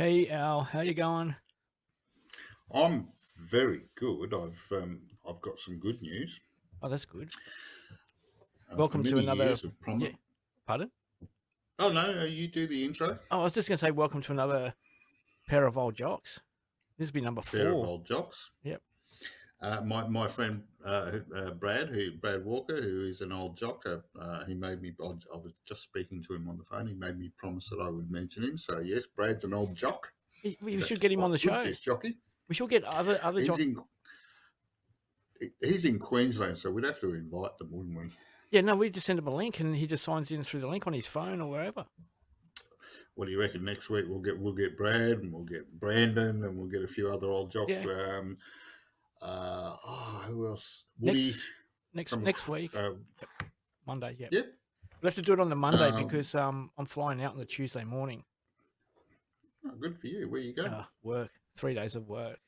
Hey Al, how you going? I'm very good. I've got some good news. Oh, that's good. After Welcome to many another. years of Yeah, promise. pardon? Oh no, you do the intro. Oh, I was just gonna say welcome to another pair of old jocks. This will be number Pair of 4. old jocks. Yep. My friend Brad Walker, who is an old jock. He made me. I was just speaking to him on the phone. He made me promise that I would mention him. So yes, Brad's an old jock. We He's should actually get him on quite the good. show. This jockey. We should get other He's jocks. in. He's in Queensland, so we'd have to invite them, wouldn't we? Yeah, no, we just send him a link and he just signs in through the link on his phone or wherever. What do you reckon? Next week we'll get Brad and we'll get Brandon and we'll get a few other old jocks. Yeah. Who else? Woody. Next next Some. next week. Uh, Yep. Monday. Yep. yep. We'll have to do it on the Monday Um, because I'm flying out on the Tuesday morning. good for you. Where you go? Work. 3 days of work.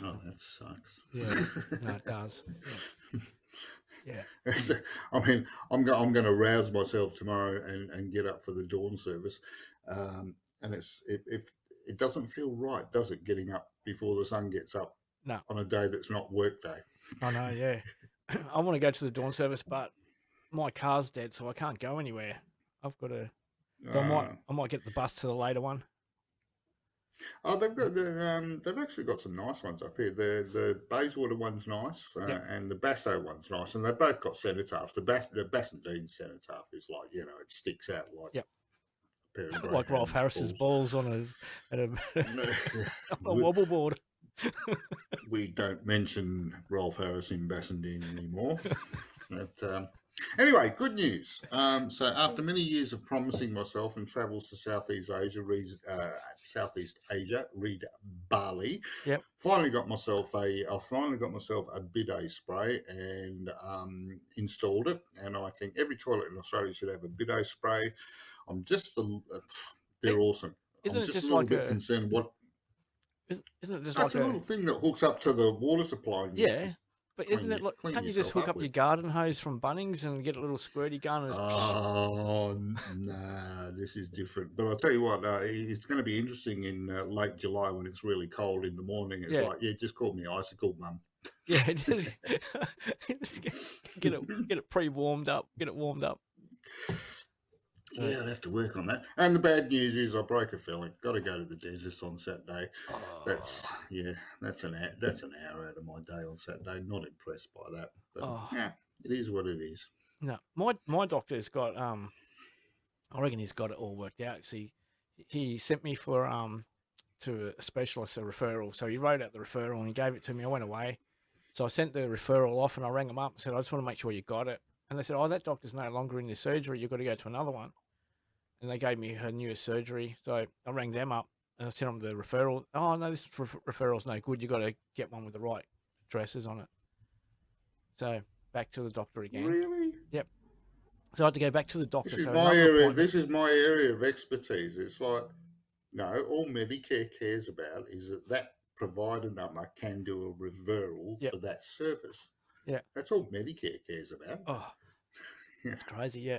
Oh, that sucks. Yeah. No, it does. Yeah. I mean, I'm going to rouse myself tomorrow and get up for the dawn service, and if it doesn't feel right, does it? Getting up before the sun gets up No. on a day that's not work day. I know, yeah. I want to go to the dawn service, but my car's dead, so I can't go anywhere. I've got to. So I might get the bus to the later one. Oh, they've actually got some nice ones up here. The Bayswater one's nice, Yep. and the Basso one's nice, and they've both got cenotaphs. The Bassendean cenotaph is like it sticks out like Yep. a pair of Like Rolf greyhounds' Harris's balls on a we, wobble board. we don't mention Rolf Harris in Bassendean anymore. But, anyway, good news. So after many years of promising myself and travels to Southeast Asia, read Bali. Yep. I finally got myself a bidet spray and installed it. And I think every toilet in Australia should have a bidet spray. They're awesome. Isn't I'm it just a just little like bit concerned what. Isn't it just That's like a a little thing that hooks up to the water supply and you yeah? But isn't clean, it like? clean Can't you just yourself hook up up your with. garden hose from Bunnings and get a little squirty gun and just Oh, nah, this is different. But I'll tell you what, it's going to be interesting in late July when it's really cold in the morning. It's yeah. like, yeah, just call me icicle, mum. Yeah, just get it pre-warmed up, get it warmed up. Yeah, I'd have to work on that. And the bad news is I broke a filling. Got to go to the dentist on Saturday. That's that's an hour out of my day on Saturday. Not impressed by that, but yeah, it is what it is. No, my doctor's got I reckon he's got it all worked out. See, he sent me for to a specialist, a referral. So he wrote out the referral and he gave it to me. I went away, so I sent the referral off and I rang him up and said, I just want to make sure you got it. And they said, oh, that doctor's no longer in this surgery. You've got to go to another one. And they gave me her newest surgery. So I rang them up and I sent them the referral. Oh no, this referral's no good. You got to get one with the right addresses on it. So back to the doctor again. Really? Yep. So I had to go back to the doctor. This is So my another area. appointment. This is my area of expertise. It's like, no, all Medicare cares about is that provider number can do a referral Yep. for that service. Yeah. That's all Medicare cares about. Oh, Yeah. it's crazy. Yeah.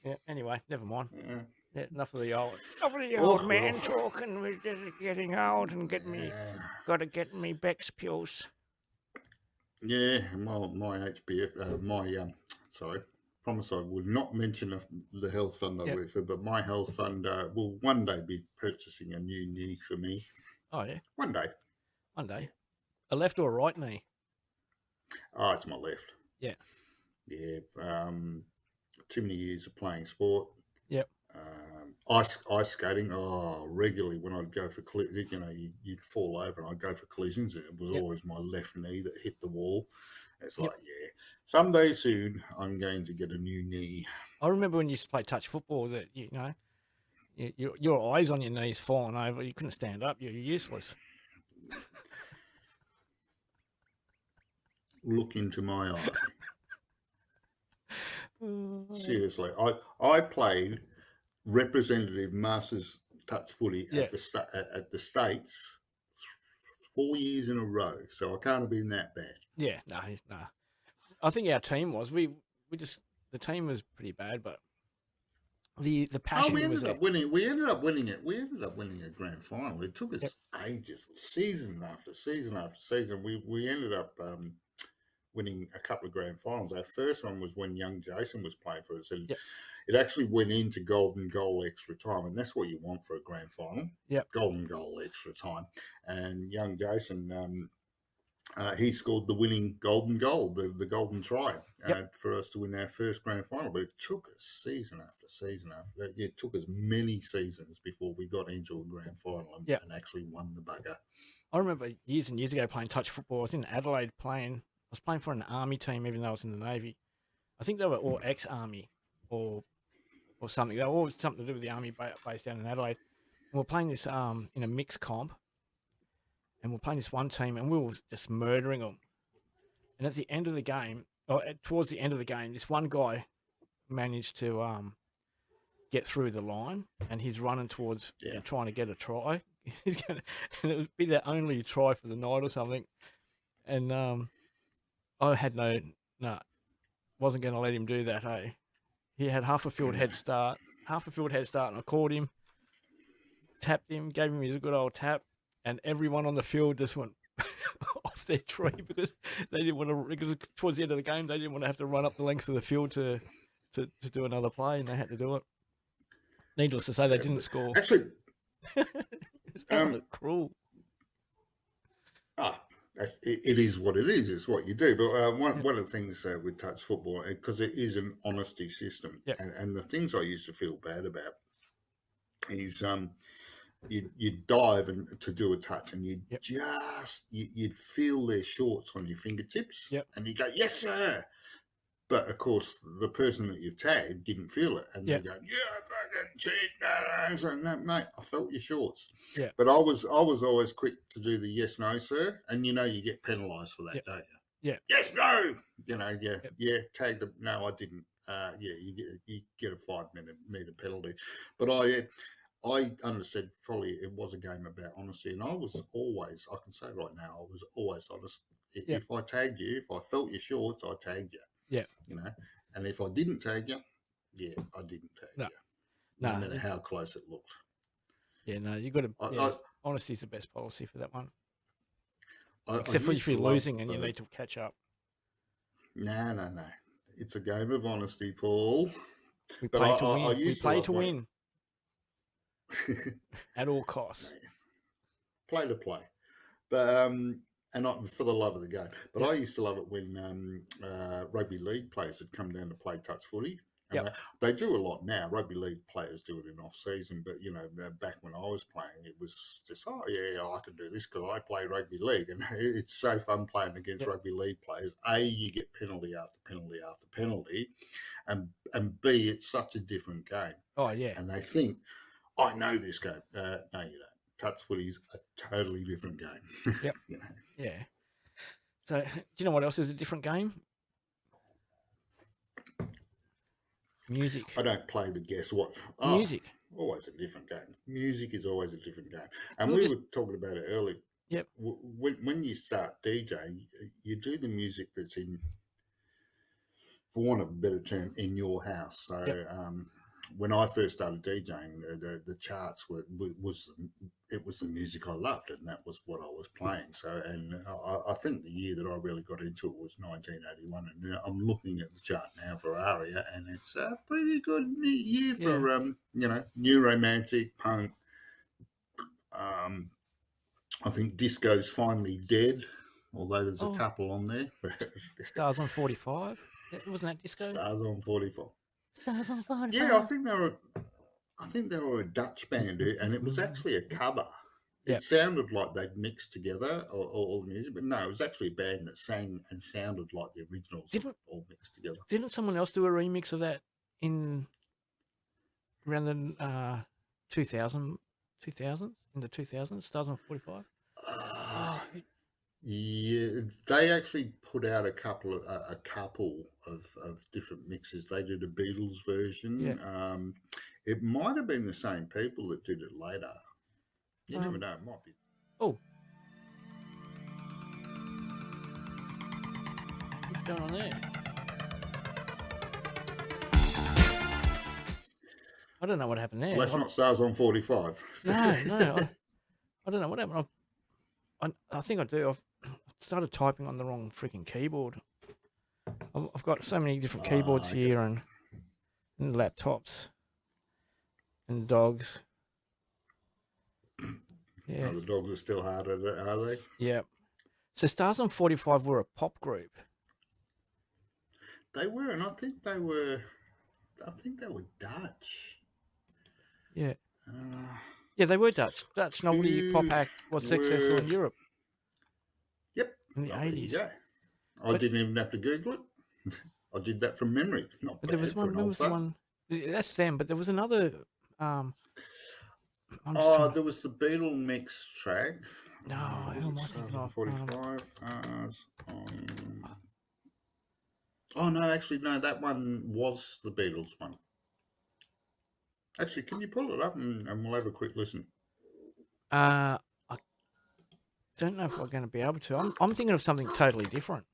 Yeah. Anyway, never mind. Yeah. Yeah, enough of the old man talking. We're just getting old and got to get me Bex pills. Yeah, my HBF, sorry, promise I will not mention the health fund I work for, but my health fund will one day be purchasing a new knee for me. Oh yeah, one day. A left or a right knee? Oh, it's my left. Yeah. Yeah. Too many years of playing sport. Yep. Ice skating. Oh, regularly when I'd go for you'd fall over and I'd go for collisions. And it was always my left knee that hit the wall. It's like, yeah, someday soon I'm going to get a new knee. I remember when you used to play touch football that your eyes on your knees falling over. You couldn't stand up. You're useless. Look into my eye. Seriously, I played representative Masters touch footy at the States 4 years in a row, so I can't have been that bad. Yeah, no. I think our team was. The team was pretty bad, but The Oh, we passion was ended there. up winning. We ended up winning it. We ended up winning a grand final. It took Yep, us ages, season after season after season. We ended up winning a couple of grand finals. Our first one was when young Jason was playing for us, and yep, it actually went into golden goal extra time, and that's what you want for a grand final. yep, Golden goal extra time, and young Jason he scored the winning golden goal, the golden try, yep, for us to win our first grand final. But it took us season after season after that. It took us many seasons before we got into a grand final yep. and actually won the bugger. I remember years and years ago playing touch football. I was in Adelaide playing. I was playing for an army team, even though I was in the Navy. I think they were all ex-army or something. They were all something to do with the army based down in Adelaide. And we're playing this in a mixed comp, and we're playing this one team, and we were just murdering them. And at the end of the game, or towards the end of the game, this one guy managed to get through the line, and he's running towards Yeah. trying to get a try. He's gonna, and it would be their only try for the night or something. And I had no, wasn't going to let him do that. Hey, he had half a field head start, and I caught him, tapped him, gave him his good old tap, and everyone on the field just went off their tree because they didn't want to. Because towards the end of the game, they didn't want to have to run up the length of the field to do another play, and they had to do it. Needless to say, they didn't score. Actually, It's kind of cruel. it is what it is. It's what you do. But one of the things with touch football, because it is an honesty system, Yep. and the things I used to feel bad about is you'd dive and to do a touch, and you'd Yep. you'd feel their shorts on your fingertips, Yep. and you go, yes, sir. But of course, the person that you've tagged didn't feel it, and Yep. they go, "Yeah, fucking cheat!" No, so, no, mate, I felt your shorts. Yeah. But I was always quick to do the yes, no, sir, and you know you get penalised for that, Yep. don't you? Yeah. Yes, no. You know, Yep. yeah, tagged them. No, I didn't. Yeah, you get a 5 metre penalty. But I understood fully it was a game about honesty, and I was always, I can say right now, I was always honest. Yep. If I tagged you, if I felt your shorts, I tagged you. Yeah. You know, and if I didn't tag you, yeah, I didn't tag you. No matter how close it looked. Yeah, no, you got to. Honesty is the best policy for that one. Except for if you're losing and you need to catch up. No. It's a game of honesty, Paul. We play to win. We play to win. At all costs. Play to play. But and not for the love of the game. But I used to love it when rugby league players had come down to play touch footy. And they do a lot now. Rugby league players do it in off season, but you know, back when I was playing, it was just I can do this because I play rugby league, and it's so fun playing against rugby league players. A, you get penalty after penalty after penalty, and B, it's such a different game. Oh yeah, and they think, I know this game. No, you don't. Touch footy's a totally different game. Yep. You know? Yeah. So, do you know what else is a different game? Music. I don't play the guess what. Music. Always a different game. Music is always a different game. And we were talking about it earlier. Yep. When you start DJing, you do the music that's in, for want of a better term, in your house. So when I first started DJing, the charts was the music I loved, and that was what I was playing. So, and I think the year that I really got into it was 1981, and I'm looking at the chart now for ARIA, and it's a pretty good year for new romantic punk. I think disco's finally dead, although there's a couple on there. Stars on 45. Wasn't that disco? Stars on 44. Stars on 45. Yeah, I think they were a Dutch band, and it was actually a cover. It sounded like they'd mixed together all the music, but no, it was actually a band that sang and sounded like the originals all mixed together. Didn't someone else do a remix of that in around the 2000s? In the 2000s, Stars on 45? Yeah, they actually put out a couple of different mixes. They did a Beatles version. Yeah. It might have been the same people that did it later. You never know. It might be. Oh. What's going on there? I don't know what happened Well, there. that's not Stars on 45. No. I don't know what happened. I think I do. I've started typing on the wrong freaking keyboard. I've got so many different keyboards Okay. here and laptops and dogs. Yeah. Oh, the dogs are still hard at it, are they? Yeah. So Stars on 45 were a pop group. They were, and I think they were Dutch. Yeah. Uh, Yeah, they were Dutch. Dutch novelty pop who act was successful were? in Europe Yep. in the Oh, there you 80s. go. I But didn't even have to Google it. I did that from memory. Not but there was bad for one. an When old was the fart. one? That's them. But there was another. Um, I'm just Oh, trying to. there was the Beatle mix track. No, Was who it am I Stars thinking on of? 45? Oh, no, actually, no, that one was the Beatles one. Actually, can you pull it up and we'll have a quick listen? I don't know if we're going to be able to. I'm thinking of something totally different.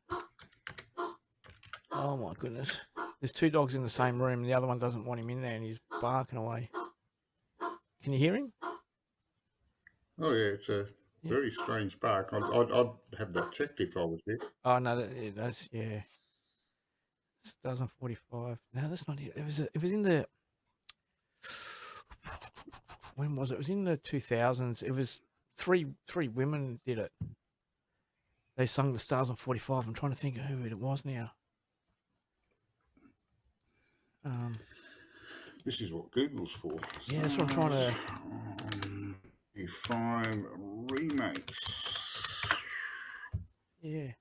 Oh my goodness! There's two dogs in the same room, and the other one doesn't want him in there, and he's barking away. Can you hear him? Oh, yeah, it's a Yeah. very strange bark. I'd have that checked if I was you. Oh no, that's yeah. 2045. No, that's not it. It was in the. When was it? It was in the 2000s. It was three women did it. They sung the Stars on 45. I'm trying to think of who it was now. Um, This is what Google's for. yeah, that's what I'm trying to. 5 remakes. Yeah,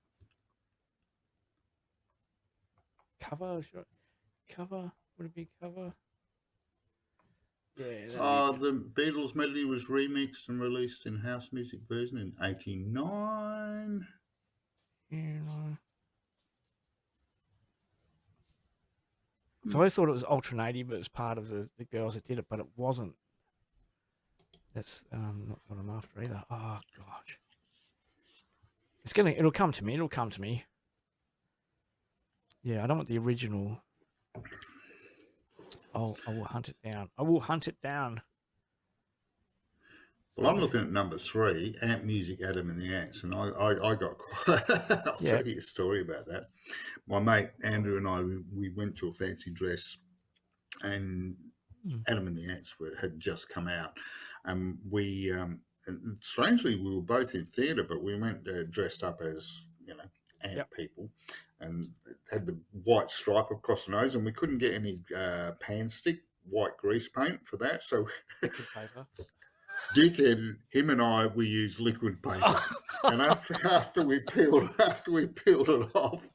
cover. Cover. Would it be cover? Yeah, that'd be a bit. The Beatles medley was remixed and released in house music version in '89. Yeah, no. So I always thought it was Ultra but it was part of the girls that did it, but it wasn't. That's not what I'm after either. Oh gosh, it'll come to me. It'll come to me. Yeah, I don't want the original. I will hunt it down. I will hunt it down. Well, I'm looking at number 3, Ant Music, Adam and the Ants, and I got quite. I'll Yeah. tell you a story about that. My mate Andrew and I, we went to a fancy dress, and Adam and the Ants had just come out, and and strangely, we were both in theatre, but we went dressed up as ant people, and had the white stripe across the nose, and we couldn't get any pan stick white grease paint for that, so Liquid paper. Dickhead, him and I, we used liquid paper, and after we peeled it off,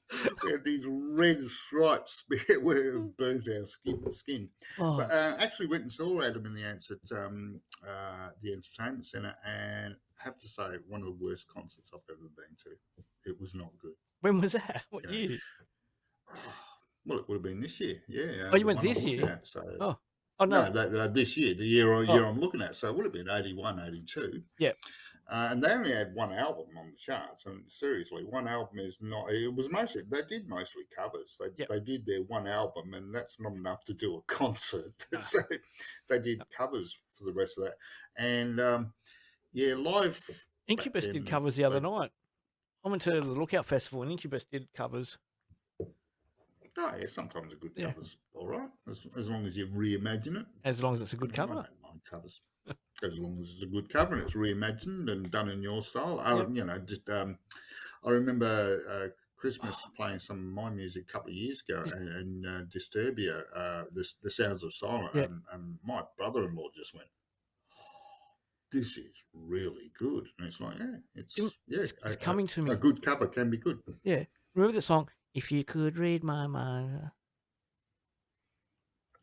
we had these red stripes where it burnt our skin. Oh. But actually went and saw Adam and the Ants at the entertainment centre, and I have to say, one of the worst concerts I've ever been to. It was not good. When was that? What year? Well, it would have been this year. Yeah. Oh, you went this year? At, so. Oh no, this year, the year I'm looking at. So it would have been 81, 82. Yeah. And they only had one album on the charts. And seriously, one album is not. It was mostly they did mostly covers. They did their one album, and that's not enough to do a concert. No. So they did covers for the rest of that. And live. Incubus did covers the other night. I went to the Lookout Festival, and Incubus did covers. Oh, yeah, sometimes a good cover's all right, as long as you reimagine it. As long as it's a good cover. I don't mind covers. As long as it's a good cover and it's reimagined and done in your style. I remember Christmas playing some of my music a couple of years ago, and Disturbia, the Sounds of Silence, and my brother-in-law just went, "This is really good," and it's like, it's coming to me. A good cover can be good. Yeah, remember the song? If you could read my mind.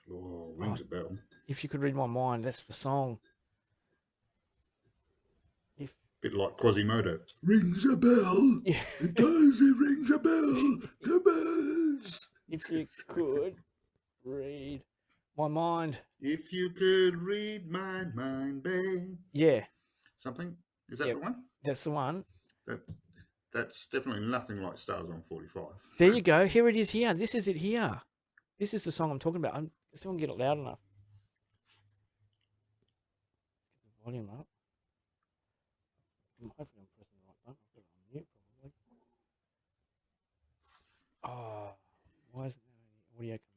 Oh, rings a bell. If you could read my mind, that's the song. Bit like Quasimodo. Rings a bell. Yeah. It does. It rings a bell. The bells. If you could read my mind. If you could read my mind, babe. Yeah. Something? Is that the one? That's the one. That's definitely nothing like Stars on 45. There you go. Here it is here. This is it here. This is the song I'm talking about. I still can get it loud enough. volume up. Hopefully I'm pressing the right button. I've got it on mute probably. Oh, why isn't there any audio coming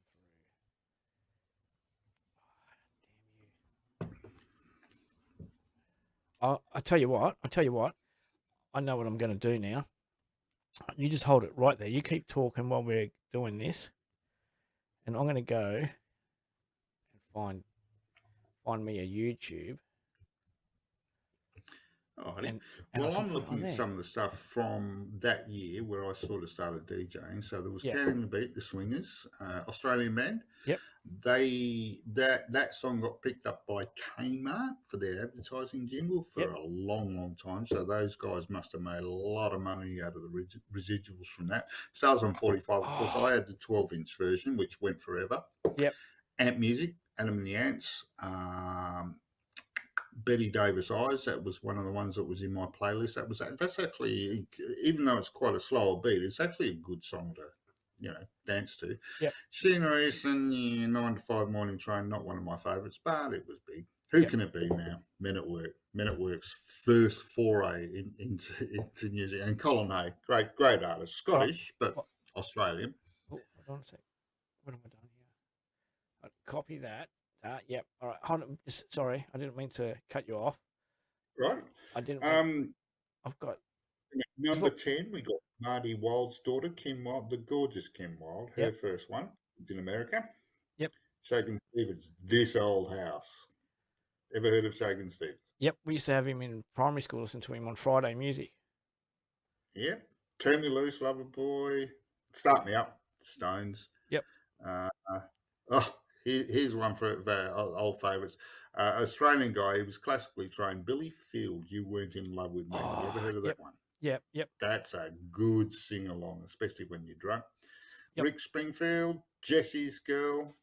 through? Oh, damn you. I tell you what. I know what I'm going to do now. You just hold it right there. You keep talking while we're doing this. And I'm going to go and find me a YouTube. Alrighty. And I Well, can I'm put it on looking at there. some of the stuff from that year where I sort of started DJing. So there was Yep. Counting the Beat, the Swingers, Australian band. Yep. That song got picked up by Kmart for their advertising jingle for Yep. a long time. So those guys must have made a lot of money out of the residuals from that. Stars on 45. Of course, I had the 12-inch version, which went forever. Yep. Ant Music, Adam and the Ants. Betty Davis Eyes, that was one of the ones that was in my playlist. That's actually, even though it's quite a slower beat, it's actually a good song to, dance to. Yep. Sheena Easton, 9 to 5 Morning Train, not one of my favourites, but it was big. Who can it be now? Men at Work. Men at Work's first foray into music. And Colin Hay, great artist. Scottish, but Australian. Oh, hold on a sec. What have I done here? Copy that. Yep. All right. Hold on. Sorry, I didn't mean to cut you off. Right. I didn't mean. I've got number 10. We got Marty Wild's daughter, Kim Wild, the gorgeous Kim Wild. Her first one. It's in America. Yep. Shakin' Stevens, This Old House. Ever heard of Shakin' Stevens? Yep. We used to have him in primary school. Listen to him on Friday music. Yep. Turn Me Loose, Lover Boy. Start Me Up, Stones. Yep. Here's one for old favourites. Australian guy, he was classically trained. Billy Field, You Weren't in Love with Me. You ever heard of that one? Yep. That's a good sing along, especially when you're drunk. Yep. Rick Springfield, Jesse's Girl.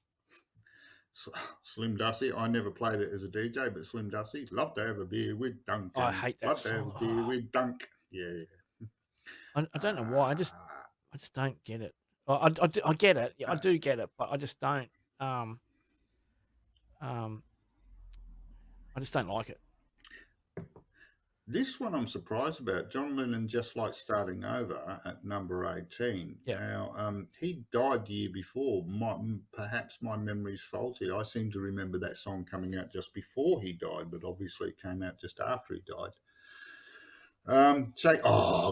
Slim Dusty. I never played it as a DJ, but Slim Dusty. Love to have a beer with Dunk. I hate that Love song. to have a beer with Dunk. Yeah. I don't know why. I just don't get it. I get it. I do get it, but I just don't. I just don't like it. This one I'm surprised about. John Lennon, Just Like Starting Over at number 18. Yeah. Now, he died the year before. Perhaps my memory's faulty. I seem to remember that song coming out just before he died, but obviously it came out just after he died.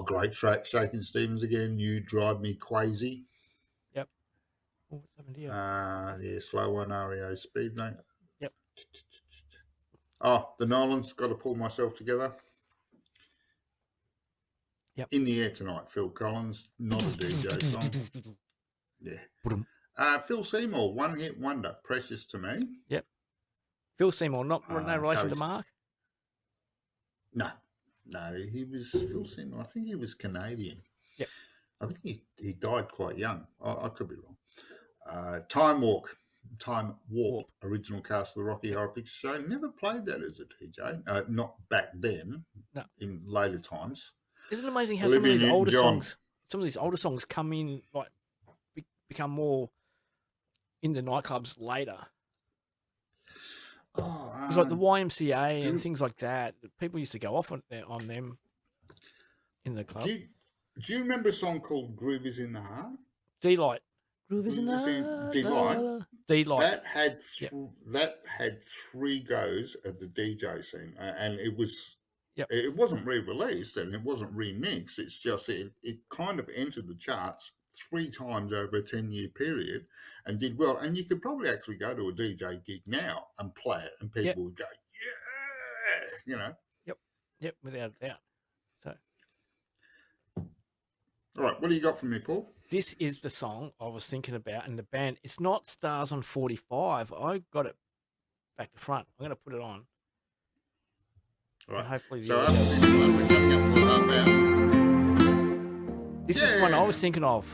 Great track, Shakin' Stevens again. You Drive Me Crazy. Yep. Oh, what's happened here? Yeah, slow one, REO Speedmate. Yep. The Nolans, Got to Pull Myself Together. Yep. In the Air Tonight, Phil Collins, not a DJ song. Yeah. Phil Seymour, One Hit Wonder, Precious to Me. Yep. Phil Seymour, no relation to Mark? No, he was Phil Seymour. I think he was Canadian. Yep. I think he died quite young. I could be wrong. Time Warp, original cast of the Rocky Horror Picture Show. Never played that as a DJ. Not back then. No. In later times. Isn't it amazing how some of these older songs come in, like, become more in the nightclubs later? It's like the YMCA and things like that. People used to go off on them in the club. Do you remember a song called Groove Is in the Heart? D-Light. Groove is in the Heart. D-Light. That had 3 goes at the DJ scene, and it was. Yep. It wasn't re-released and it wasn't remixed. It's just it kind of entered the charts 3 times over a 10-year period and did well. And you could probably actually go to a DJ gig now and play it, and people would go, "Yeah," Yep, without a doubt. So, all right, what do you got for me, Paul? This is the song I was thinking about, and the band. It's not Stars on 45. I got it back to front. I'm going to put it on. All right. Hopefully so after this one, we're coming up to half hour. This is one I was thinking of,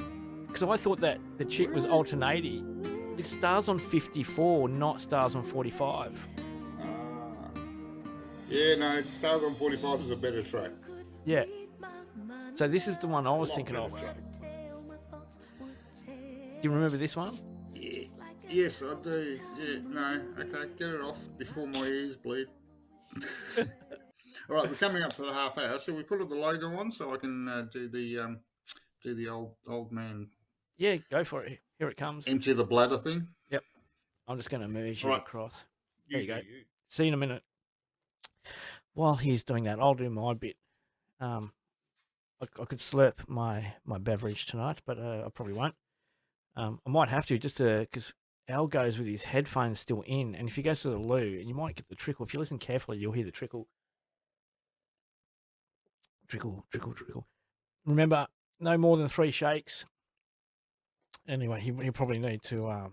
because I thought that the chick was alternating. It's Stars on 54, not Stars on 45. Yeah, no, Stars on 45 is a better track. Yeah. So this is the one I was thinking of. Do you remember this one? Yeah. Yes, I do. Yeah, no. Okay, get it off before my ears bleed. All right, we're coming up to the half hour. So we put the logo on so I can do the old man Yeah, go for it. Here it comes. empty the bladder thing. Yep. I'm just going to merge All it right, across. There you you do go. you. See you in a minute. While he's doing that, I'll do my bit. I could slurp my beverage tonight, but I probably won't. I might have to just because Al goes with his headphones still in, and if he goes to the loo, you might get the trickle. If you listen carefully, you'll hear the trickle. Trickle, trickle, trickle. Remember, no more than 3 shakes. Anyway, he'll probably need to.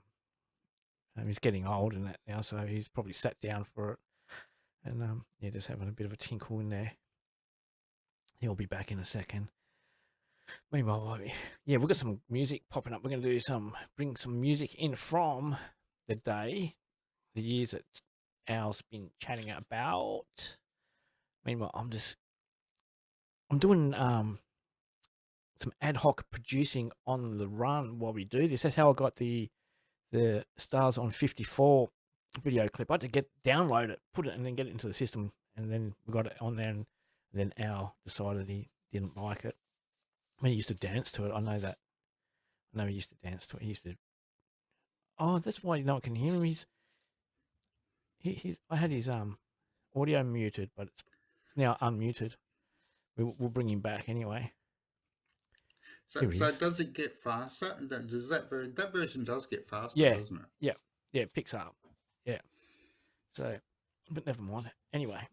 He's getting old and that now, so he's probably sat down for it. And yeah, just having a bit of a tinkle in there. He'll be back in a second. Meanwhile, yeah, we've got some music popping up. We're going to bring some music in from the day, the years that Al's been chatting about. Meanwhile, I'm doing some ad hoc producing on the run while we do this. That's how I got the Stars on 54 video clip. I had to download it, put it, and then get it into the system, and then we got it on there. And then Al decided he didn't like it. I mean, he used to dance to it. I know that. I know he used to dance to it. He used to. Oh, that's why no one can hear him. He's. I had his audio muted, but it's now unmuted. We'll bring him back anyway. So does it get faster? Does that version does get faster, doesn't it? Yeah, it picks up. Yeah. So, but never mind. Anyway,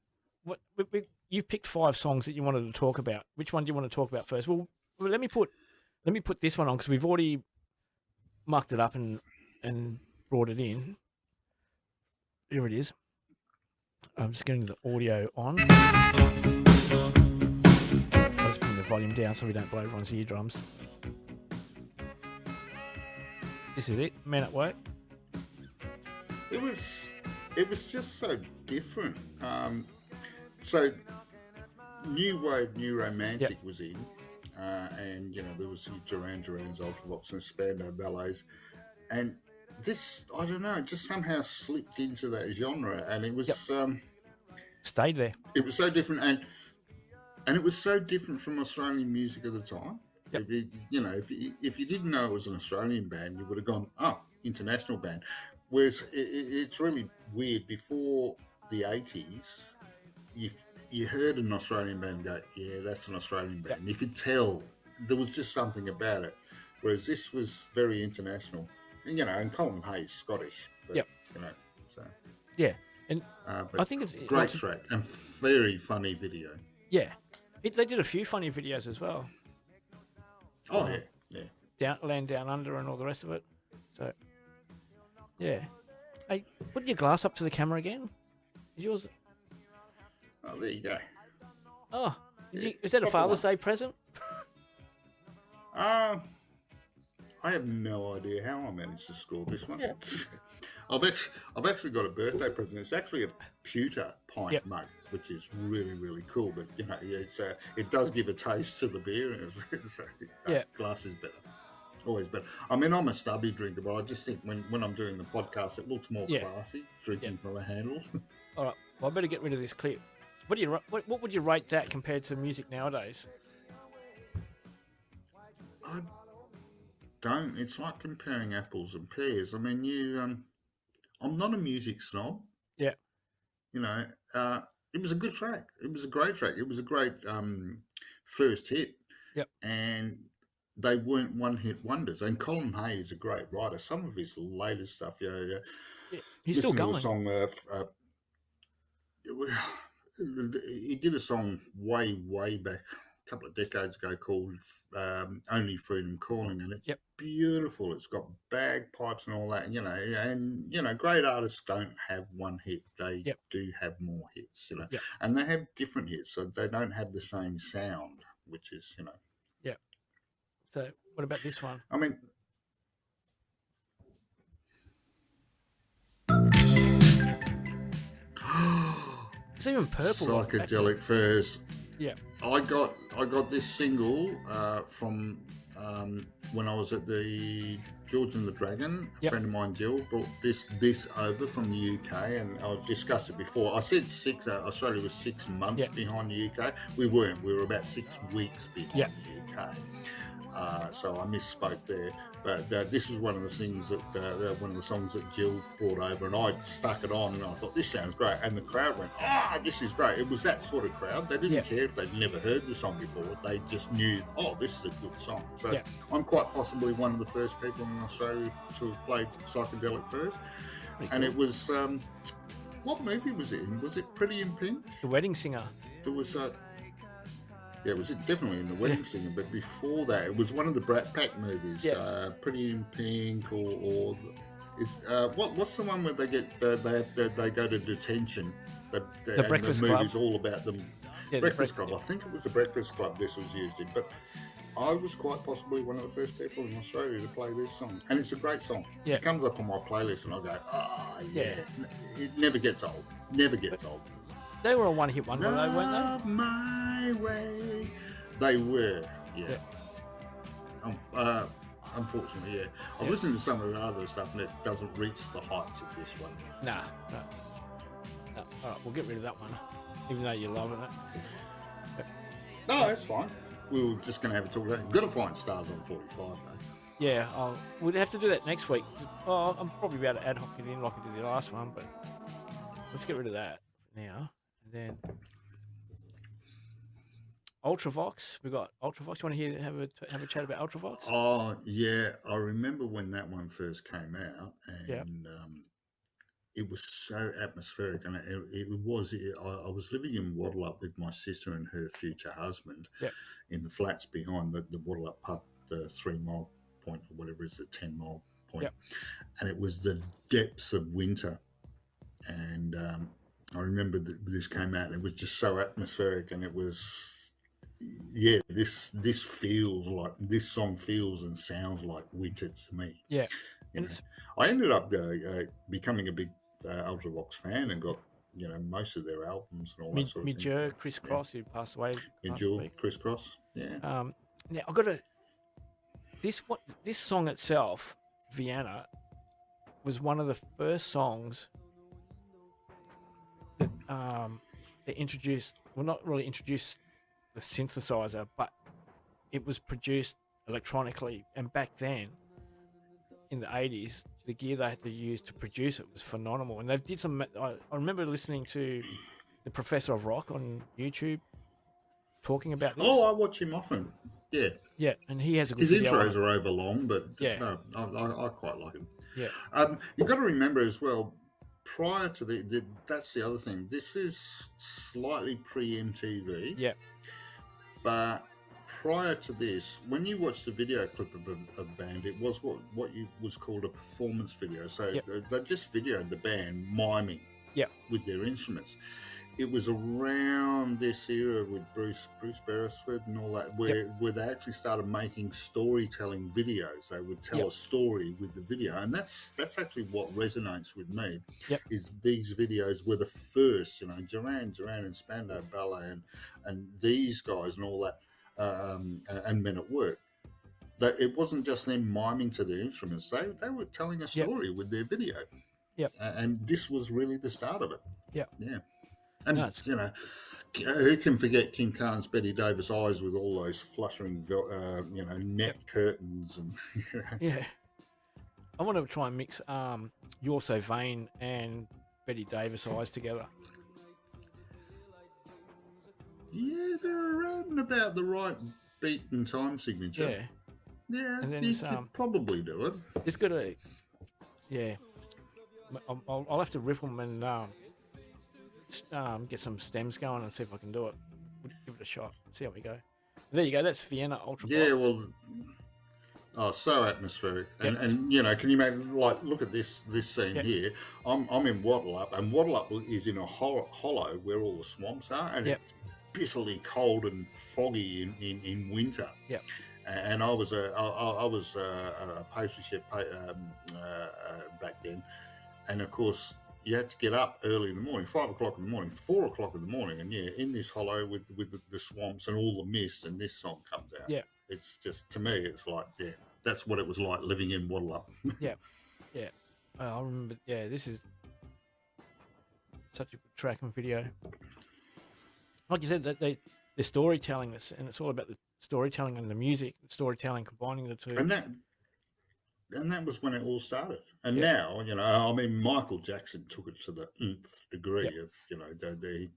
you picked 5 songs that you wanted to talk about. Which one do you want to talk about first? Well, let me put this one on because we've already mucked it up and brought it in. Here it is. I'm just getting the audio on. I'll just bring the volume down so we don't blow everyone's eardrums. This is it, Men at Work. It was just so different. So New Wave, New Romantic was in, and there was Duran Duran's, Ultravox, and Spandau Ballets, and this, I don't know, it just somehow slipped into that genre, and it was stayed there. It was so different, and it was so different from Australian music at the time. Yep. If you didn't know it was an Australian band, you would have gone, oh, international band. Whereas it's really weird. Before the 80s, you heard an Australian band go, yeah, that's an Australian band. You could tell there was just something about it. Whereas this was very international. And, and Colin Hayes, Scottish. But, so. Yeah. And I think it's great track and very funny video. Yeah. They did a few funny videos as well. Oh, yeah. Land Down Under and all the rest of it. So, yeah. Hey, put your glass up to the camera again. Is yours? Oh, there you go. Oh, is that a Father's Day present? I have no idea how I managed to score this one. Yeah. I've actually got a birthday present. It's actually a pewter pint mug, which is really, really cool. But it does give a taste to the beer. So, glass is better, always better. I mean, I'm a stubby drinker, but I just think when I'm doing the podcast, it looks more classy drinking from a handle. All right, well, I better get rid of this clip. What would you rate that compared to music nowadays? I don't. It's like comparing apples and pears. I mean, I'm not a music snob. Yeah. It was a good track. It was a great track. It was a great first hit. Yep. And they weren't one-hit wonders. And Colin Hay is a great writer. Some of his latest stuff, he's still going. To a song, he did a song way back, a couple of decades ago, called "Only Freedom Calling," and it's beautiful. It's got bagpipes and all that, and great artists don't have one hit; they do have more hits, and they have different hits, so they don't have the same sound, which is, Yeah. So, what about this one? I mean. It's even purple. Psychedelic Furs. Yeah. I got this single from when I was at the George and the Dragon, a Yep. friend of mine, Jill, brought this over from the UK, and I discussed it before. I said Australia was 6 months Yep. behind the UK. We weren't. We were about 6 weeks behind Yep. the UK. So I misspoke there. But this was one of the things that one of the songs that Jill brought over, and I stuck it on, and I thought this sounds great, and the crowd went, "Ah, this is great!" It was that sort of crowd. They didn't Yep. care if they'd never heard the song before; they just knew, "Oh, this is a good song." So Yep. I'm quite possibly one of the first people in Australia to have played psychedelic furs, Pretty and cool. it was what movie was it in? Was it Pretty in Pink? The Wedding Singer. There was a Yeah, it was definitely in The Yeah. Wedding Singer, but before that, it was one of the Brat Pack movies, Yeah. Pretty in Pink, or is what's the one where they get they go to detention, The and the Breakfast Club. movie's all about them. Yeah. Breakfast Club. I think it was the Breakfast Club this was used in, but I was quite possibly one of the first people in Australia to play this song, and it's a great song. Yeah. It comes up on my playlist, and I go, "Ah, yeah." Yeah. It never gets old. Never gets old. They were a one-hit wonder, though, weren't Love my way. They were, yeah. Unfortunately, yeah. I've listened to some of the other stuff, and it doesn't reach the heights of this one. they? Nah. No. All right, we'll get rid of that one, even though you're loving it. No, that's fine. We were just going to have a talk about it. Got to find stars on 45, though. Yeah, we'll have to do that next week. I'm probably about to ad hoc it in like I did the last one, but let's get rid of that now. And then Ultravox. We got Ultravox. You want to have a chat about Ultravox? Oh, yeah. I remember when that one first came out, and it was so atmospheric, and it was. I was living in Wattleup with my sister and her future husband in the flats behind the Wattleup pub, the 3 mile point or whatever is the 10 mile point, and it was the depths of winter, and I remember that this came out, and it was just so atmospheric, and it was. Yeah, this song feels and sounds like winter to me. Yeah, you know. I ended up becoming a big Ultravox fan and got most of their albums and all that sort of thing. Chris Cross, who passed away. Chris Cross, yeah. Now I've got this song itself, Vienna, was one of the first songs that they introduced. Well, not really introduced the synthesizer, but it was produced electronically, and back then in the 80s the gear they had to use to produce it was phenomenal, and they did some. I remember listening to the Professor of Rock on YouTube talking about this. I watch him often. Yeah, and he has a good his video intros are over long, but yeah, no, I quite like him. Yeah. You've got to remember as well, prior to that's the other thing, this is slightly pre-MTV. Yeah. But prior to this, when you watched the video clip of a band, it was what was called a performance video. So they just videoed the band miming with their instruments. It was around this era with Bruce Beresford and all that, where they actually started making storytelling videos. They would tell a story with the video, and that's actually what resonates with me. Is these videos were the first, Duran and Spandau Ballet and these guys and all that, and Men at Work. That it wasn't just them miming to their instruments; they were telling a story with their video. And this was really the start of it. Yeah. And, who can forget Kim Carnes' Betty Davis Eyes with all those fluttering, net curtains and. Yeah. I want to try and mix You're So Vain and Betty Davis Eyes together. Yeah, they're around about the right beat and time signature. Yeah, and then you could probably do it. It's got a. Yeah. I'll have to rip them and get some stems going and see if I can do it. We'll give it a shot. See how we go. There you go. That's Vienna Ultra. Yeah, well, so atmospheric, and can you imagine? Like, look at this scene here. I'm in Wattleup, and Wattleup is in a hollow where all the swamps are, and it's bitterly cold and foggy in winter. Yeah. And I was a pastry chef back then, and of course. You had to get up early in the morning, 5 o'clock in the morning, 4 o'clock in the morning, and in this hollow with the swamps and all the mist, and this song comes out. Yeah, It's just, to me, it's like, yeah, that's what it was like living in Waddle. Yeah, yeah. I remember. Yeah, this is such a good track and video. Like you said, that the storytelling, and it's all about the storytelling and the music, storytelling combining the two. And that was when it all started. And Yeah, now, I mean, Michael Jackson took it to the nth yeah. degree of,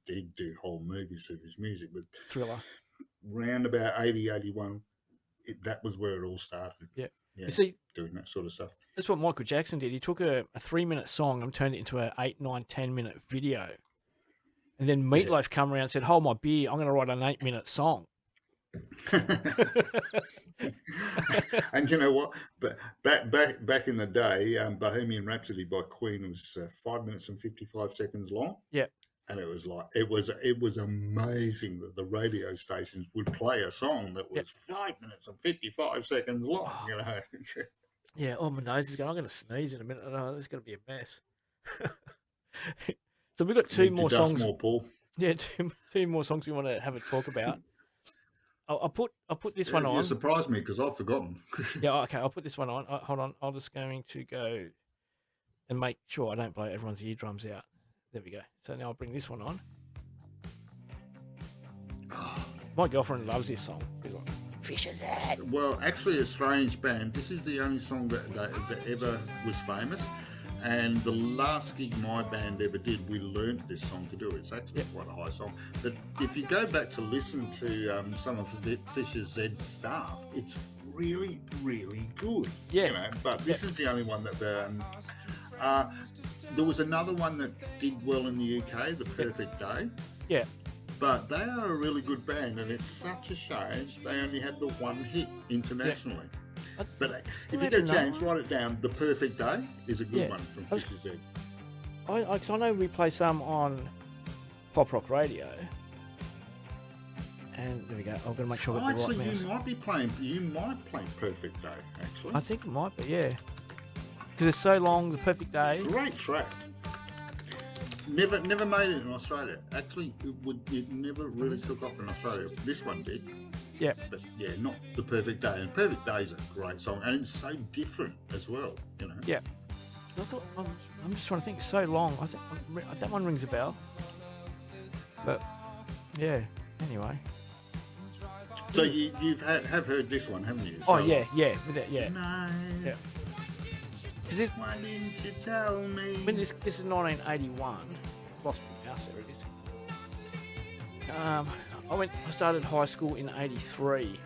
he'd do whole movies of his music. But Thriller. round about 80, 81, that was where it all started. Yeah. Yeah, You see, doing that sort of stuff. that's what Michael Jackson did. He took a 3-minute song and turned it into a 8, 9, 10-minute video. And then Yeah. Meatloaf come around and said, "Hold my beer, I'm going to write an 8-minute song." And you know what? But back in the day, Bohemian Rhapsody by Queen was 5 minutes and 55 seconds long. Yeah. And it was like it was amazing that the radio stations would play a song that was 5 minutes and 55 seconds long. Oh. Yeah. Oh, my nose is going. I'm going to sneeze in a minute. Oh, this is going to be a mess. So we've got two more songs. More, Paul. Yeah, two more songs we want to have a talk about. I'll put this one on. You surprised me because I've forgotten. Yeah, okay, I'll put this one on. Hold on, I'm just going to go and make sure I don't blow everyone's eardrums out. There we go. So now I'll bring this one on. My girlfriend loves this song. She's like, Fisher's Head. Well, actually, a strange band. This is the only song that ever was famous. And the last gig my band ever did, we learned this song to do. It's actually quite a high song. But if you go back to listen to some of Fisher Zed's stuff, it's really, really good. Yeah. But this is the only one that there was another one that did well in the UK, The Perfect Day. Yeah. But they are a really good band, and it's such a shame they only had the one hit internationally. Yeah. But if you get a chance, write it down. The Perfect Day is a good one from Fisher Z. I know we play some on Pop Rock Radio. And there we go. I'm going to make sure I got the right mouse. You might play Perfect Day, actually. I think it might be, yeah. Because it's so long, The Perfect Day. Great track. Never made it in Australia. Actually, it never really took off in Australia. This one did. Yeah. But yeah, not The Perfect Day. And Perfect Day is a great song, and it's so different as well, Yeah. I thought, I'm just trying to think, so long. I think that one rings a bell. But yeah, anyway. So you've have heard this one, haven't you? Oh yeah, with that, yeah. No. Yeah. Why didn't you tell me? When this is 1981. Lost my mouse, there it is. I started high school in 83.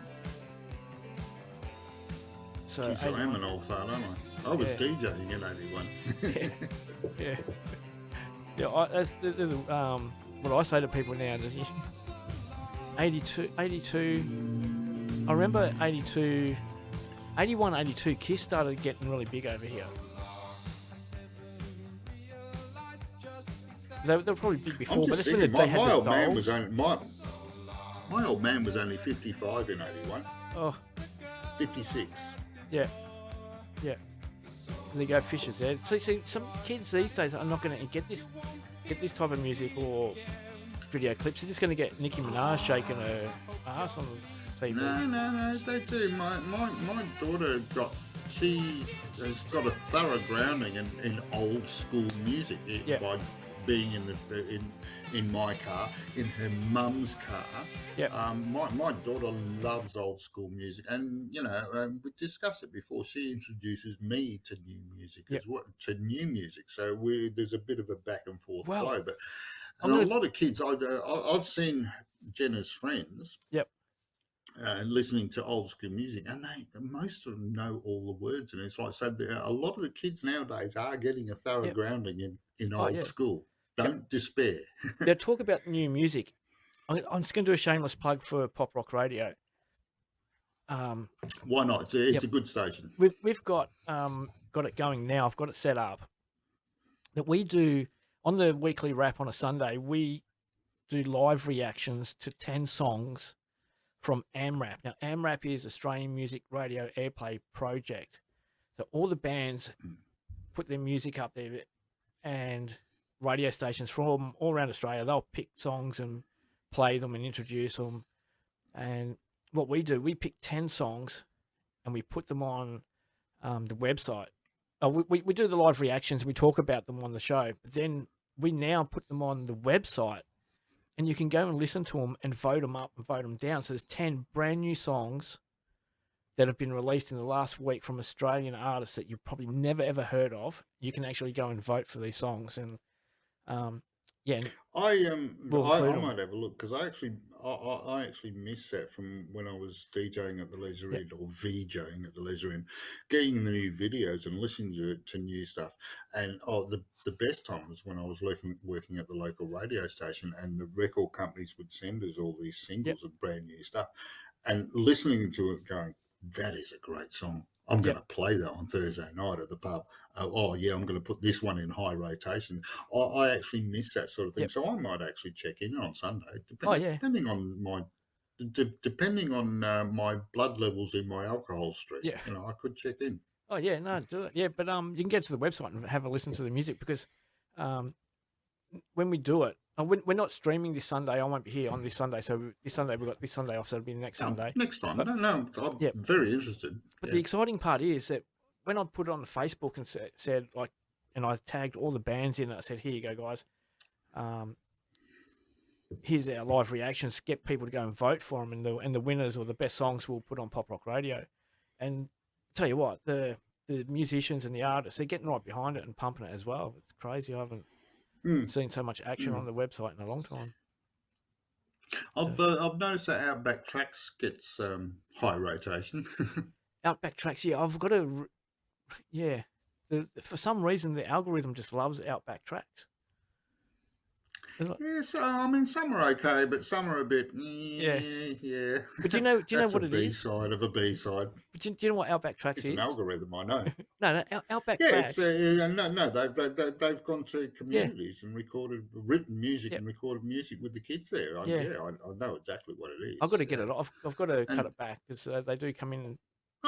So jeez, I am an old fella, aren't I? I was DJing in 81. Yeah. Yeah, that's what I say to people now. 82. I remember 82, 81, 82. Kiss started getting really big over here. They were probably big before, but thinking, my old man was only my old man was only 55 in 81. Oh, 56. Yeah. And they go Fisher's Head. So see, some kids these days are not going to get this type of music or video clips. They're just going to get Nicki Minaj shaking her ass on the TV. No, they do. My daughter she has got a thorough grounding in old school music by being in my car, in her mum's car. My daughter loves old school music, and we discussed it before. She introduces me to new music as well, so there's a bit of a back and forth flow. But a lot of kids, I've seen Jenna's friends. Listening to old school music, and most of them know all the words, and it's like, so a lot of the kids nowadays are getting a thorough grounding in old school. Don't despair. Now, talk about new music. I'm just going to do a shameless plug for Pop Rock Radio. Why not? It's a good station. We've got it going now. I've got it set up that we do on the weekly wrap on a Sunday. We do live reactions to 10 songs from AMRAP. Now, AMRAP is Australian Music Radio Airplay Project. So all the bands put their music up there, and radio stations from all around Australia, they'll pick songs and play them and introduce them. And what we do, we pick 10 songs and we put them on the website. We do the live reactions. We talk about them on the show, but then we now put them on the website, and you can go and listen to them and vote them up and vote them down. So there's 10 brand new songs that have been released in the last week from Australian artists that you've probably never ever heard of. You can actually go and vote for these songs, and yeah, and we'll I include them. might have a look because I actually missed that from when I was DJing at the Leisure Yep, Inn or VJing at the Leisure Inn, getting the new videos and listening to new stuff. And the best time was when I was working at the local radio station, and the record companies would send us all these yep, singles of brand new stuff, and listening to it, going, "That is a great song. I'm going yep, to play that on Thursday night at the pub. Oh yeah, I'm going to put this one in high rotation." I actually miss that sort of thing, yep. so I might actually check in on Sunday, Oh yeah, depending on my blood levels in my alcohol stream. yeah. I could check in. Oh yeah, no, do it. Yeah, but you can get to the website and have a listen to the music because um, when we do it, we're not streaming this Sunday. I won't be here on this Sunday, so this Sunday we've got this Sunday off, so it'll be next Oh, Sunday. next time. But No, no, I'm yeah, very interested. but Yeah. the exciting part is that when I put it on Facebook and said like, and I tagged all the bands in it, I said, "Here you go, guys. Um, here's our live reactions. Get people to go and vote for them, and the winners or the best songs we'll put on Pop Rock Radio." And tell you what, the musicians and the artists, they're getting right behind it and pumping it as well. It's crazy. I haven't Mm, seen so much action mm. on the website in a long time. I've noticed that Outback Tracks gets high rotation. Outback Tracks, yeah, I've got to, yeah. For some reason, the algorithm just loves Outback Tracks. Yes, I mean some are okay, but some are a bit. Yeah, Yeah. but do you know That's a what it B is? side of a B side. But do you know what Outback Tracks It's an is? algorithm, I know. No, no, Outback Yeah, it's Tracks. no. They've gone to Yeah, communities and written music yeah, and recorded music with the kids there. yeah. I know exactly what it I've got is. to get it off. I've got to cut And it back because they do come in.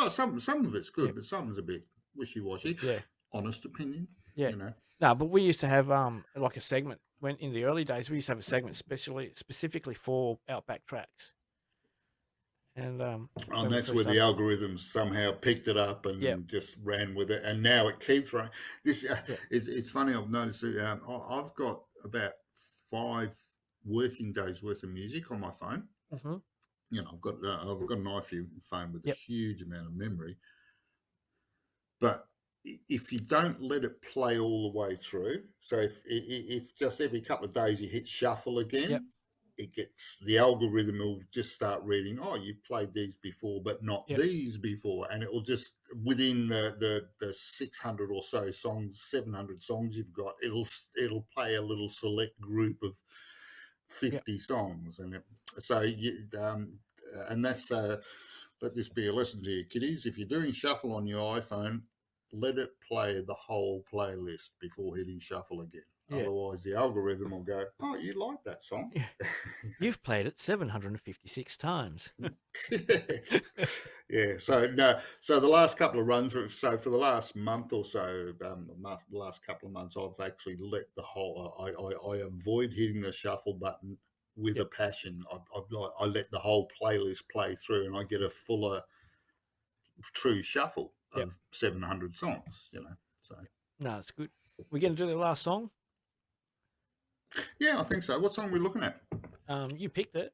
some of it's Yeah, good, but some's a bit wishy washy. yeah, Honest opinion, yeah. you know. No, but we used to have like a segment when in the early days we used to have a segment specifically for Outback Tracks, and And when we that's first where the started. algorithms somehow picked it up Yeah, and just ran with it, and now it keeps running. This yeah, it's funny. I've noticed that I've got about 5 working days worth of music on my phone. mm-hmm. I've got an iPhone phone with a Yep, huge amount of memory, but if you don't let it play all the way through, so if just every couple of days you hit shuffle yep, again, it gets the algorithm will just start reading. Oh, you've played these before, but not yep, these before, and it will just within the 600 or so songs, 700 songs you've got, it'll play a little select group of yep, 50 songs, and and that's let this be a lesson to you, kiddies. If you're doing shuffle on your iPhone, let it play the whole playlist before hitting shuffle again. yeah, Otherwise, the algorithm will go, "Oh, you like that song." yeah. You've played it 756 times. Yes. Yeah. So no. So the last couple of runs. So for the last month or so, the last couple of months, I've actually let the whole. I avoid hitting the shuffle button with a Yep, passion. I let the whole playlist play through, and I get a fuller, true shuffle yep. of 700 songs. So No, it's good. We're going to do the last song. yeah, I think so. What song are we looking at? You picked it.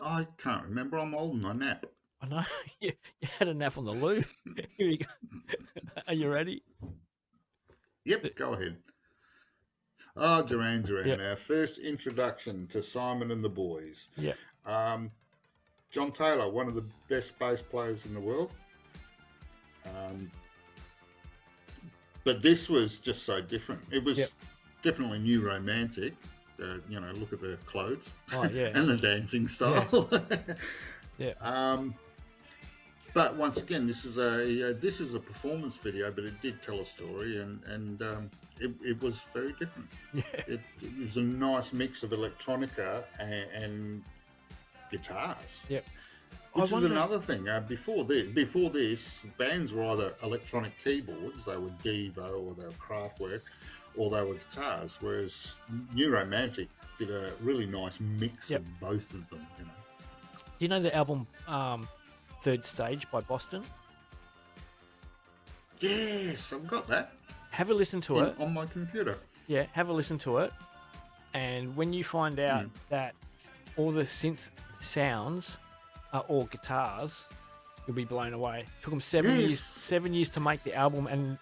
I can't remember. I'm old and I nap. I know. You had a nap on the loo. Here we go. Are you ready? Yep, go ahead. Oh, Duran Duran, Yep, our first introduction to Simon and the Boys. yep, Um, John Taylor, one of the best bass players in the world. Um, but this was just so different. It was yep. definitely new romantic. Look at the clothes Oh, yeah, and the dancing style. yeah, But once again, this is a performance video, but it did tell a story, and it was very different. yeah, It was a nice mix of electronica and guitars, yep. I which was wonder. another thing. Before this, bands were either electronic keyboards, they were Devo or they were Kraftwerk, or they were guitars. Whereas New Romantic did a really nice mix Yep. of both of them. Do you know the album Third Stage by Boston? Yes, I've got that Have a listen to it. on my computer. Yeah, have a listen to it. And when you find out that all the synth sounds are all guitars, you'll be blown away. It took them 7 years to make the album, and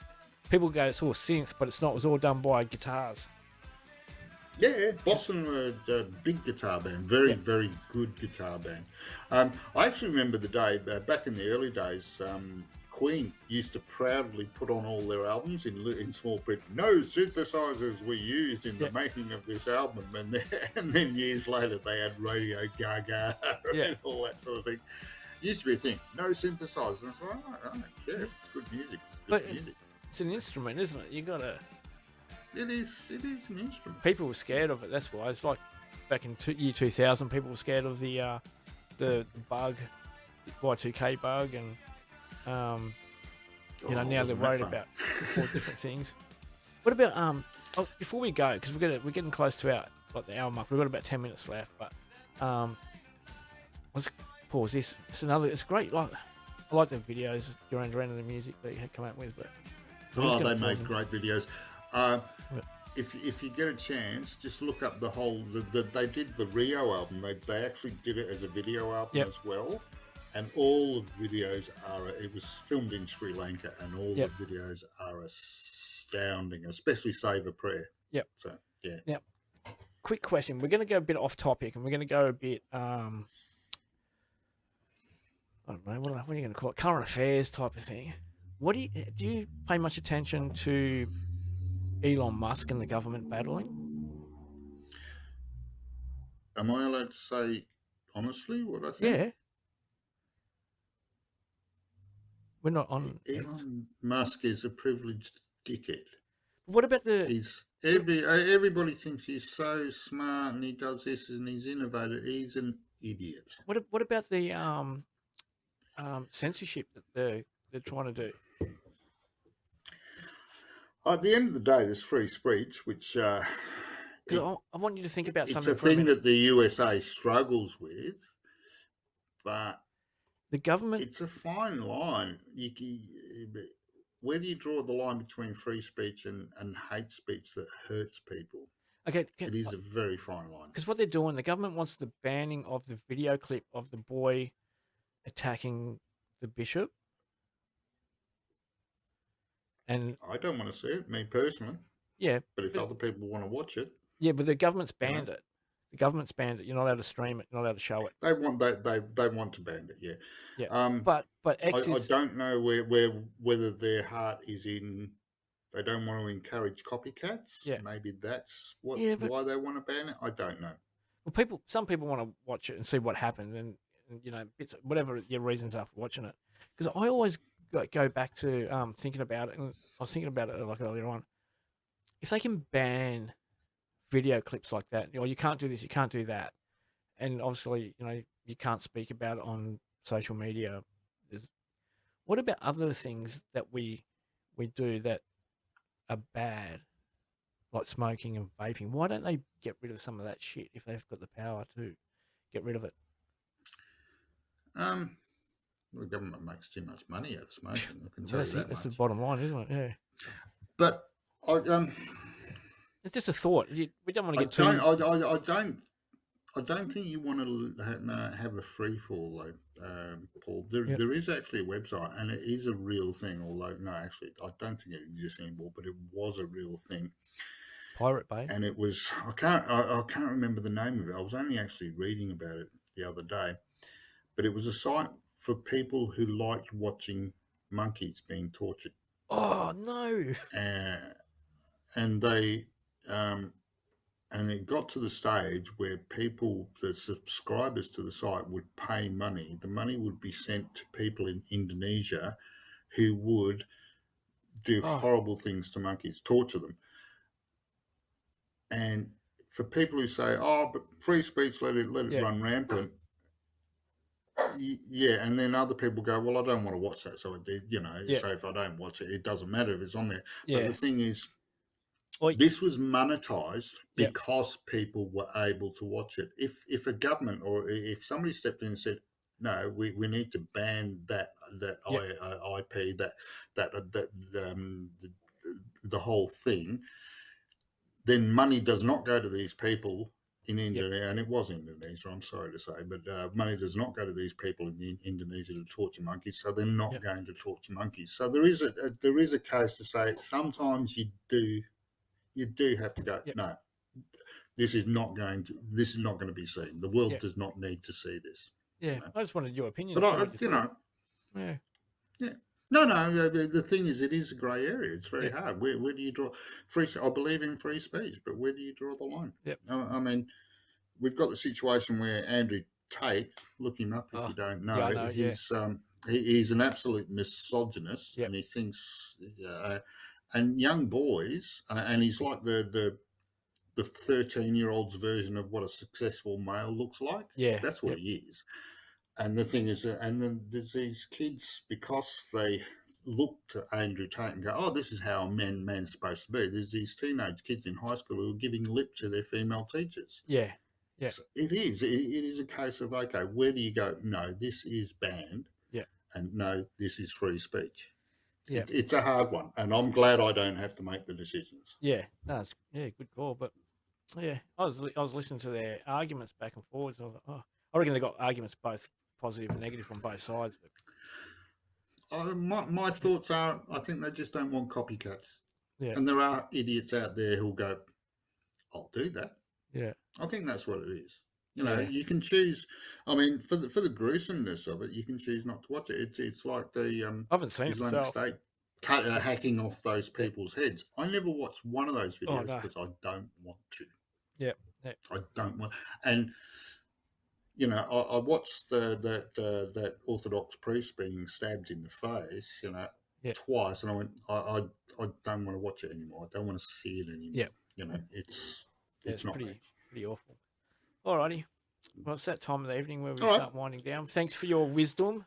people go, it's all synth, but it's not. It was all done by guitars. Yeah, Boston were a big guitar band, very good guitar band. I actually remember the day back in the early days. Queen used to proudly put on all their albums in small print. No synthesizers were used in the making of this album, and then years later they had Radio Gaga and all that sort of thing. Used to be a thing. No synthesizers. And I was like, I don't care if it's good music. It's good music. It's an instrument, isn't it? You gotta. It is an instrument. People were scared of it. That's why. It's like back in year 2000, people were scared of the bug, the Y2K bug, and now they're worried about all different things. What about before we go, because we're getting close to the hour mark. We've got about 10 minutes left, but let's pause this. It's great. I like the videos Duran Duran and the music that you had come out with, but they made great videos. If you get a chance, just look up the whole. They did the Rio album. They actually did it as a video album as well, and all the videos are. It was filmed in Sri Lanka, and all the videos are astounding, especially Save a Prayer. Yep. So yeah. Yep. Quick question. We're going to go a bit off topic, and we're going to go a bit. I don't know. What are you going to call it? Current affairs type of thing. What do you pay much attention to Elon Musk and the government battling? Am I allowed to say honestly what I think? Yeah. We're not on. Elon Musk is a privileged dickhead. What about everybody thinks he's so smart and he does this and he's innovative. He's an idiot. What about the censorship that they're trying to do? At the end of the day, there's free speech, which I want you to think about something. It's a thing that the USA struggles with, but the government. It's a fine line. Where do you draw the line between free speech and hate speech that hurts people? Okay, it is a very fine line. Because what they're doing, the government wants the banning of the video clip of the boy attacking the bishop. And I don't want to see it, me personally. Yeah. But if other people want to watch it. Yeah, but the government's banned it. The government's banned it. You're not allowed to stream it. You're not allowed to show it. They want to ban it, yeah. Yeah. But I don't know whether their heart is in. They don't want to encourage copycats. Yeah. Maybe that's why they want to ban it. I don't know. Well, some people want to watch it and see what happened, and whatever your reasons are for watching it. Because I always go back to thinking about it, and I was thinking about it like earlier on. If they can ban video clips like that, you can't do this, you can't do that, and obviously, you can't speak about it on social media. What about other things that we do that are bad, like smoking and vaping? Why don't they get rid of some of that shit if they've got the power to get rid of it? The government makes too much money out of smoking. I can tell you that's the bottom line, isn't it? Yeah. But it's just a thought. We don't want to get too. I don't think you want to have a free fall, though, Paul. There is actually a website, and it is a real thing. Although, no, actually, I don't think it exists anymore. But it was a real thing. Pirate Bay. And it was. I can't remember the name of it. I was only actually reading about it the other day. But it was a site for people who liked watching monkeys being tortured. Oh no! And they. And it got to the stage where the subscribers to the site would pay money. The money would be sent to people in Indonesia who would do horrible things to monkeys, torture them. And for people who say, but free speech, let it run rampant. Yeah, and then other people go, well, I don't want to watch that. So, so if I don't watch it, it doesn't matter if it's on there. Yeah. But the thing is, this was monetized because people were able to watch it. If a government or if somebody stepped in and said, no, we need to ban that Yep. IP, that the whole thing. Then money does not go to these people in Yep. Indonesia, and it was Indonesia, I'm sorry to say, but money does not go to these people in Indonesia to torture monkeys, so they're not Yep. going to torture monkeys. So there is a case to say sometimes you do have to go, Yep. no, this is not going to be seen. The world Yep. does not need to see this. Yeah. I just wanted your opinion, But see what you thought. Yeah. yeah. No, no. The thing is, it is a grey area. It's very Yep. hard. Where do you draw free? I believe in free speech, but where do you draw the line? Yep. I mean, we've got the situation where Andrew Tate, look him up if Oh, you don't yeah, I know, know. Yeah. he's an absolute misogynist, Yep. and he thinks, and young boys, and he's like the 13-year-old's version of what a successful male looks like. Yeah. That's what Yep. he is. And the thing is, and then there's these kids, because they look to Andrew Tate and go, "Oh, this is how a man's supposed to be." There's these teenage kids in high school who are giving lip to their female teachers. Yeah. Yeah. So it is a case of, okay, where do you go? No, this is banned, Yeah. and no, this is free speech. Yeah. It's a hard one, and I'm glad I don't have to make the decisions. Yeah. No, it's, yeah, good call. But yeah, I was listening to their arguments back and forwards. I was like, oh, I reckon they got arguments both positive and negative on both sides. But My yeah. thoughts are, I think they just don't want copycats, Yeah. and there are idiots out there who'll go, "I'll do that." Yeah. I think that's what it is. Yeah. You can choose. I mean, for the gruesomeness of it, you can choose not to watch it. It's like the I haven't seen it Islamic myself. State hacking off those Yeah. people's heads. I never watched one of those Oh videos no. because I don't want to. Yeah. Yeah. I don't want. And I watched that Orthodox priest being stabbed in the face. Yeah. Twice, and I went. I don't want to watch it anymore. I don't want to see it Yeah. anymore. It's Yeah. it's It's not me. pretty awful. Alrighty. Well, it's that time of the evening where we All right. start winding down. Thanks for your wisdom.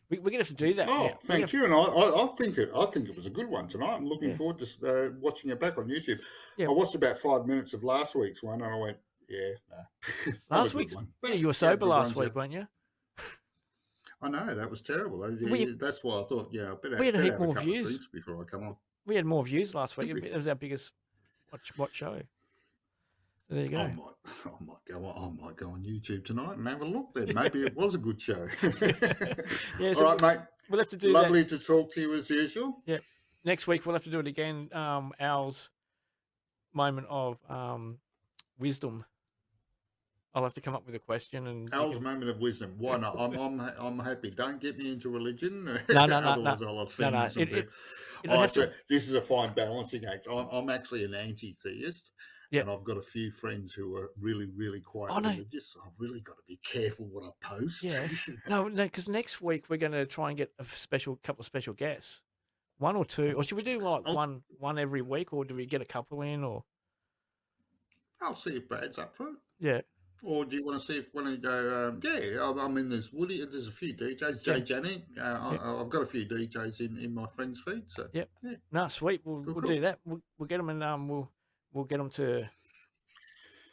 We're gonna have to do that now. Oh, thank you. And I think it was a good one tonight. I'm looking Yeah. forward to watching it back on YouTube. Yeah. I watched about 5 minutes of last week's one, and I went, yeah, nah, not a Last good week's. one. Yeah, But you were yeah, sober good last ones. week, weren't you? I know that was terrible. We That's why I thought, yeah, I we had a better heap have a more couple of views. drinks before I come on. We had more views last week. Did we? It was our biggest watch show. So there you I go. might go on YouTube tonight and have a look. Then maybe it was a good show. Yeah. All So right, mate. we'll have to do Lovely that. to talk to you as usual. Yeah. Next week we'll have to do it again. Al's moment of wisdom. I'll have to come up with a question and you Al's can. moment of wisdom. Why not? I'm happy. Don't get me into religion, No. otherwise I'll offend some people. It'll have to. This is a fine balancing act. I'm actually an anti-theist, Yeah. and I've got a few friends who are really, really quite Oh, no. religious. I've really got to be careful what I post. Yeah. No, because next week we're going to try and get a couple of special guests, one or two, or should we do like one every week, or do we get a couple in, or? I'll see if Brad's up for it. Yeah. Or do you want to see if one of you go? I mean, there's Woody. There's a few DJs. Jay Janik. I've got a few DJs in my friends' feed. So Yep. yeah. No, sweet. We'll Cool. do that. We'll get them and we'll get them to.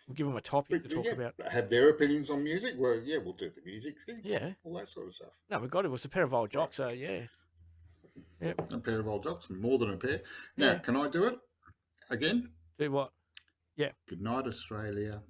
We'll give them a topic to talk about. Have their opinions on music. Well, yeah, we'll do the music thing. Yeah. All that sort of stuff. No, we got it. It's a pair of old jocks. So yeah. Yep. A pair of old jocks, more than a pair. Now, Yeah. can I do it again? Do what? Yeah. Good night, Australia.